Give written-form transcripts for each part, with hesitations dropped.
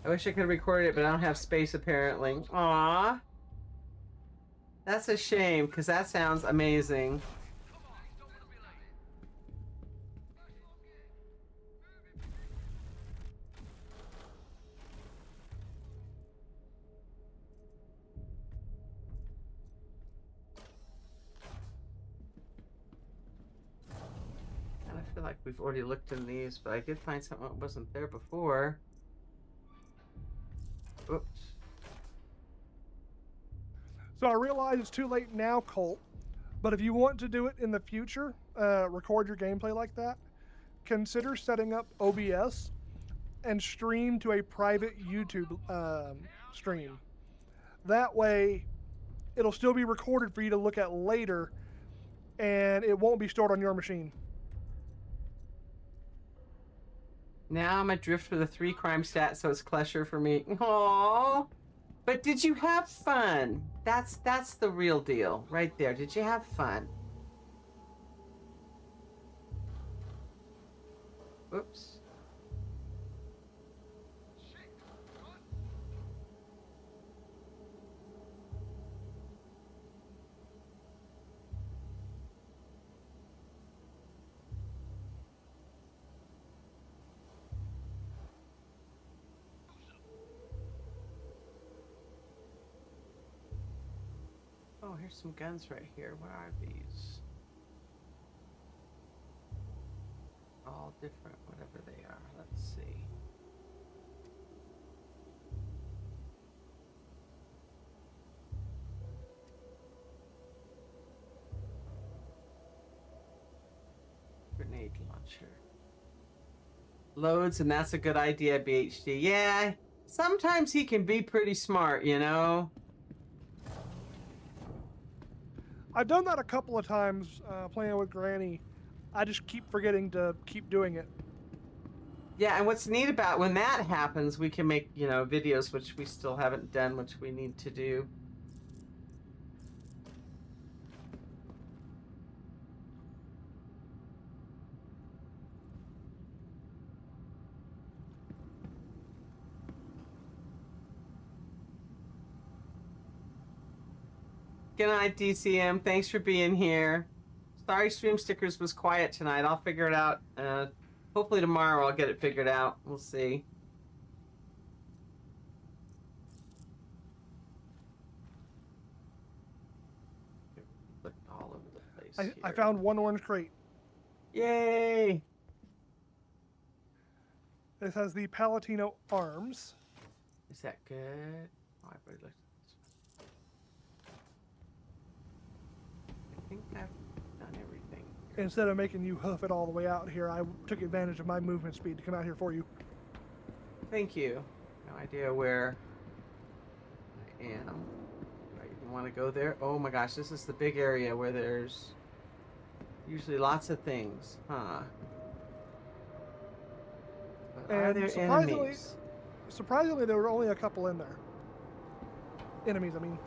I wish I could record it, but I don't have space apparently. Aww. That's a shame, because that sounds amazing. And I feel like we've already looked in these, but I did find something that wasn't there before. Oops. So I realize it's too late now, Colt, but if you want to do it in the future, record your gameplay like that, consider setting up OBS and stream to a private YouTube stream. That way, it'll still be recorded for you to look at later, and it won't be stored on your machine. Now I'm adrift with a 3 crime stat, so it's Klesher for me. Aww. But did you have fun? That's the real deal right there. Did you have fun? Oops. Oh, here's some guns right here. What are these? All different, whatever they are. Let's see. Grenade launcher. Loads, and that's a good idea, BHD. Yeah, sometimes he can be pretty smart, you know? I've done that a couple of times playing with Granny. I just keep forgetting to keep doing it. Yeah, and what's neat about when that happens, we can make, you know, videos, which we still haven't done, which we need to do. Good night, DCM. Thanks for being here. Sorry, Stream Stickers was quiet tonight. I'll figure it out. Hopefully tomorrow I'll get it figured out. We'll see. Look all over the place. I found one orange crate. Yay! This has the Palatino arms. Is that good? Oh, I've already looked at this one. I think I've done everything. Instead of making you hoof it all the way out here, I took advantage of my movement speed to come out here for you. Thank you. No idea where I am. I even want to go there. Oh my gosh, this is the big area where there's usually lots of things, huh? But are there enemies? Surprisingly, there were only a couple in there. Enemies, I mean.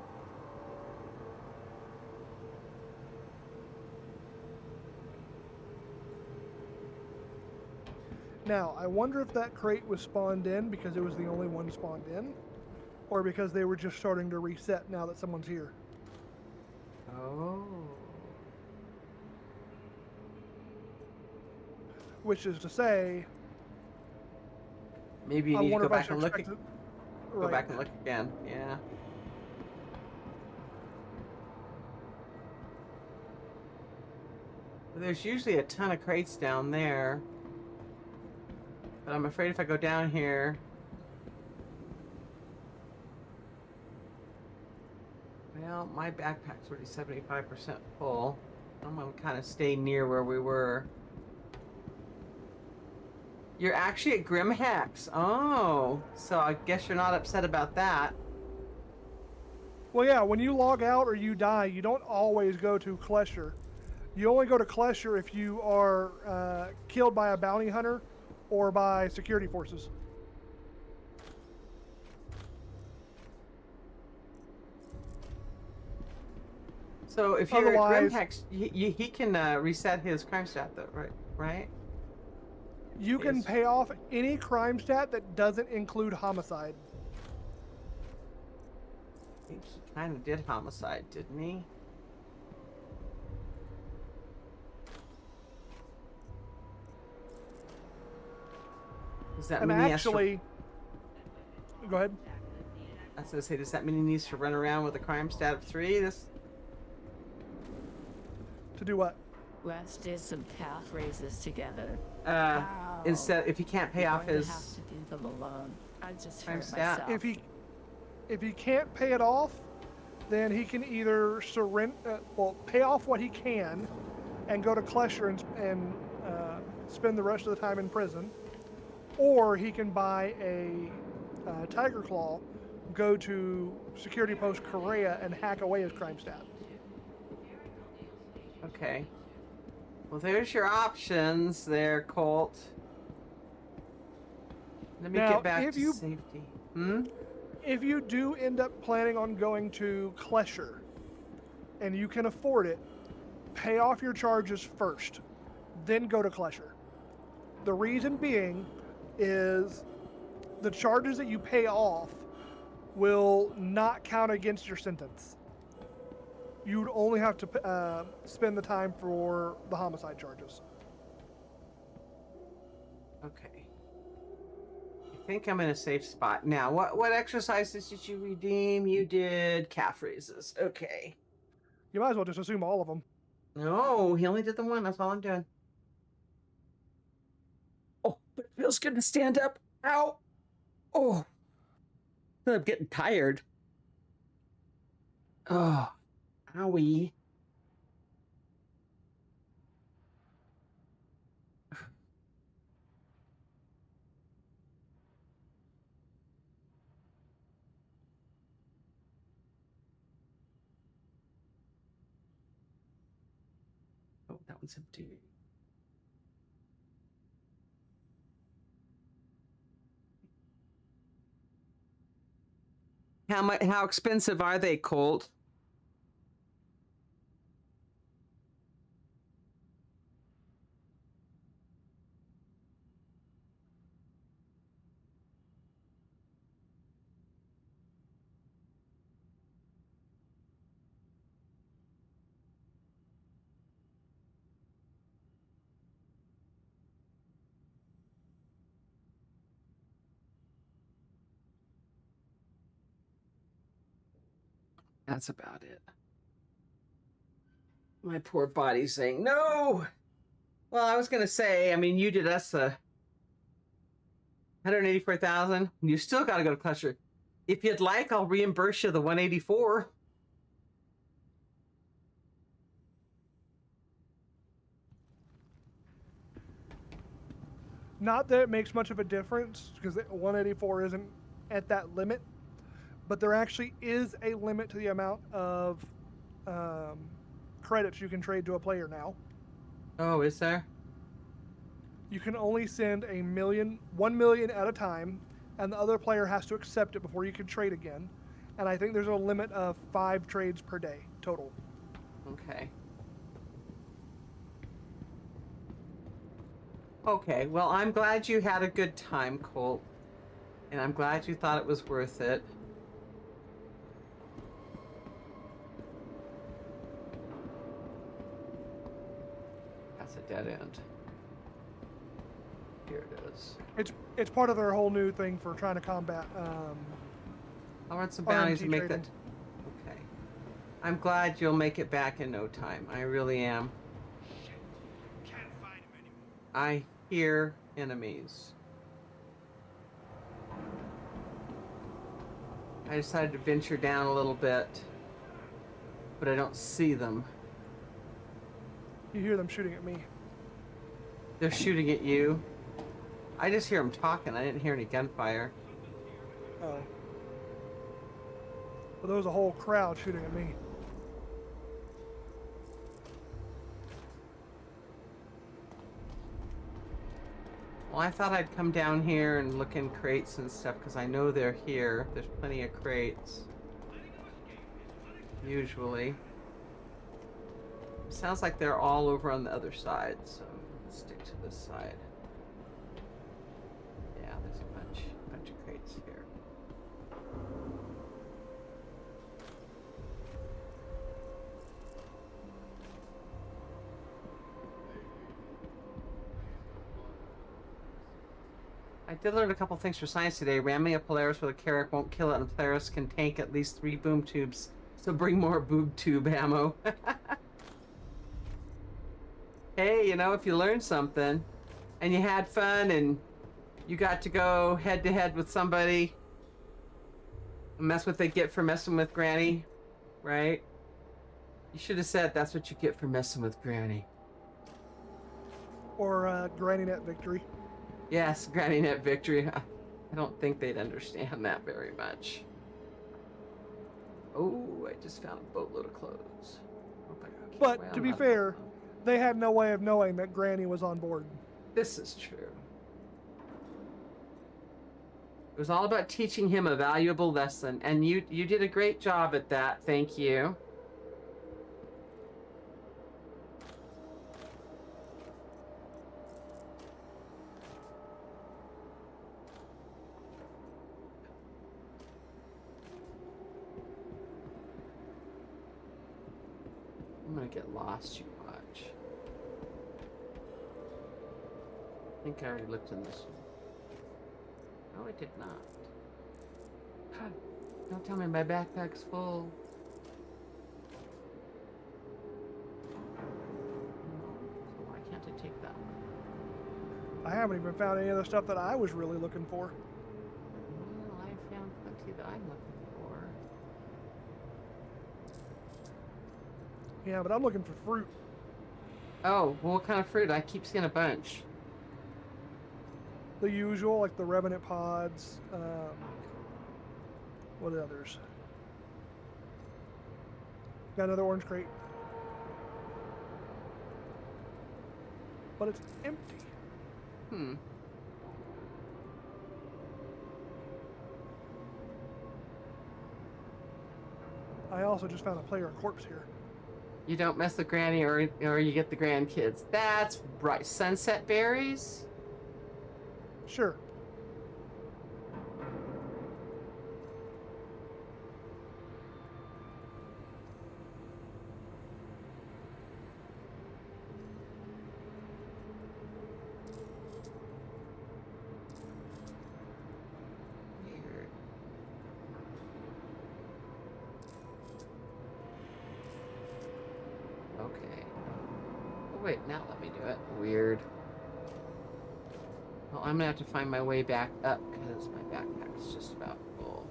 Now, I wonder if that crate was spawned in because it was the only one spawned in, or because they were just starting to reset now that someone's here. Oh. Which is to say, maybe you need to go back and look. Go back and look again. Yeah. There's usually a ton of crates down there. But I'm afraid if I go down here... Well, my backpack's already 75% full. I'm gonna kind of stay near where we were. You're actually at Grimhex. Oh, so I guess you're not upset about that. Well, yeah, when you log out or you die, you don't always go to Klesher. You only go to Klesher if you are killed by a bounty hunter or by security forces. So if you're at Grimhex, he can reset his crime stat, though, right? You can Is- pay off any crime stat that doesn't include homicide. I think he kind of did homicide, didn't he? Does that And mean he has to? actually, go ahead. I was gonna say, does that mean he needs to run around with a crime stat of 3? This. To do what? Let's do some calf raises together. Instead, if he can't pay You're off going his. to have to do them alone. I just crime hurt stat. myself. If he can't pay it off, then he can either pay off what he can, and go to Klesher and spend the rest of the time in prison, or he can buy a Tiger Claw, go to Security Post Korea, and hack away his crime stat. Okay. Well, there's your options there, Colt. Let me Now, get back if to you- safety. Hmm? If you do end up planning on going to Klesher, and you can afford it, pay off your charges first, then go to Klesher. The reason being is the charges that you pay off will not count against your sentence. You'd only have to spend the time for the homicide charges. Okay. I think I'm in a safe spot now. What exercises did you redeem? You did calf raises. Okay. You might as well just assume all of them. No, he only did the one. That's all I'm doing. Oh, but it feels good to stand up. Ow. Oh. I'm getting tired. Oh. Owie. Oh, that one's empty. How expensive are they, Colt? That's about it. My poor body's saying no. Well, I was gonna say, I mean, you did us 184,000. You still got to go to Klesher. If you'd like, I'll reimburse you the 184. Not that it makes much of a difference, because 184 isn't at that limit, but there actually is a limit to the amount of credits you can trade to a player now. Oh, is there? You can only send 1 million at a time, and the other player has to accept it before you can trade again. And I think there's a limit of 5 trades per day total. Okay. Okay, well, I'm glad you had a good time, Colt. And I'm glad you thought it was worth it. That's a dead end. Here it is. It's part of their whole new thing for trying to combat. I'll run some bounties RMT and make trading. that. Okay. I'm glad you'll make it back in no time. I really am. Can't find him anymore. I hear enemies. I decided to venture down a little bit, but I don't see them. You hear them shooting at me. They're shooting at you. I just hear them talking. I didn't hear any gunfire. Oh. Well, there was a whole crowd shooting at me. Well, I thought I'd come down here and look in crates and stuff because I know they're here. There's plenty of crates. Usually. Sounds like they're all over on the other side, so let's stick to this side. did learn a couple things for science today. Ramming a Polaris with a Carrack won't kill it, and Polaris can tank at least 3 boom tubes. So bring more boob tube ammo. Hey, you know, if you learned something, and you had fun, and you got to go head to head with somebody, and that's what they get for messing with Granny, right? You should have said that's what you get for messing with Granny. Or Granny Net Victory. Yes, Granny Net Victory. I don't think they'd understand that very much. Oh, I just found a boatload of clothes. Hope I can keep But away to on be that fair, boatload. they had no way of knowing that Granny was on board. This is true. It was all about teaching him a valuable lesson, and you did a great job at that. Thank you. I'm gonna get lost, you watch. I think I already looked in this one. No, I did not. Don't tell me my backpack's full. So why can't I take that one? I haven't even found any of the stuff that I was really looking for. Well, I found plenty that I'm looking for. Yeah, but I'm looking for fruit. Oh, well, what kind of fruit? I keep seeing a bunch. The usual, like the Revenant pods. What others? Got another orange crate. But it's empty. Hmm. I also just found a player corpse here. You don't mess with Granny or you get the grandkids. That's right. Sunset berries? Sure. Weird. Okay. Oh, wait, now let me do it. Weird. Well, I'm gonna have to find my way back up because my backpack's just about full.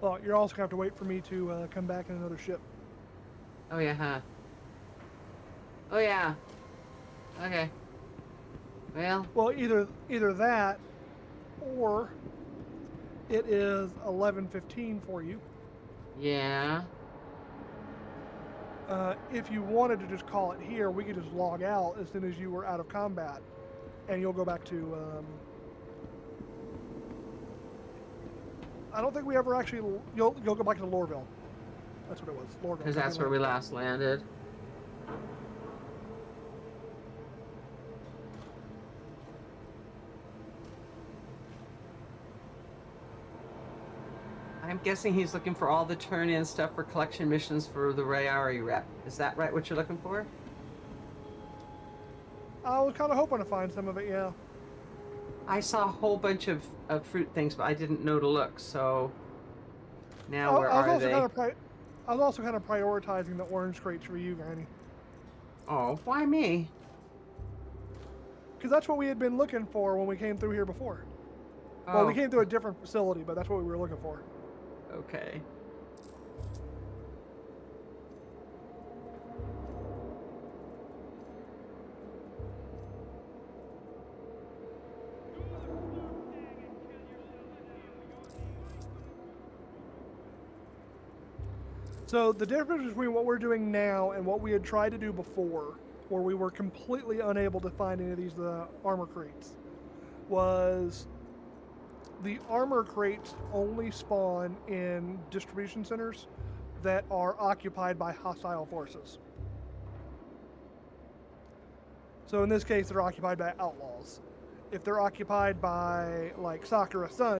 Well, you're also gonna have to wait for me to come back in another ship. Oh, yeah, huh? Oh, yeah. Okay. Well, Well, either that, or it is 11:15 for you. yeah. If you wanted to just call it here, we could just log out as soon as you were out of combat, and you'll go back to. I don't think we ever actually. You'll go back to Lorville. That's what it was. Lorville. Because that's where we last landed. I'm guessing he's looking for all the turn-in stuff for collection missions for the Rayari rep. Is that right, what you're looking for? I was kind of hoping to find some of it. Yeah. I saw a whole bunch of fruit things, but I didn't know to look, so... Now where I was are also they? I was also kind of prioritizing the orange crates for you, Granny, Oh, why me? because that's what we had been looking for when we came through here before. Well, we Oh, came through a different facility, but that's what we were looking for. okay. So the difference between what we're doing now and what we had tried to do before, where we were completely unable to find any of these armor crates, was the armor crates only spawn in distribution centers that are occupied by hostile forces. So in this case, they're occupied by outlaws. If they're occupied by like Sakura Sun,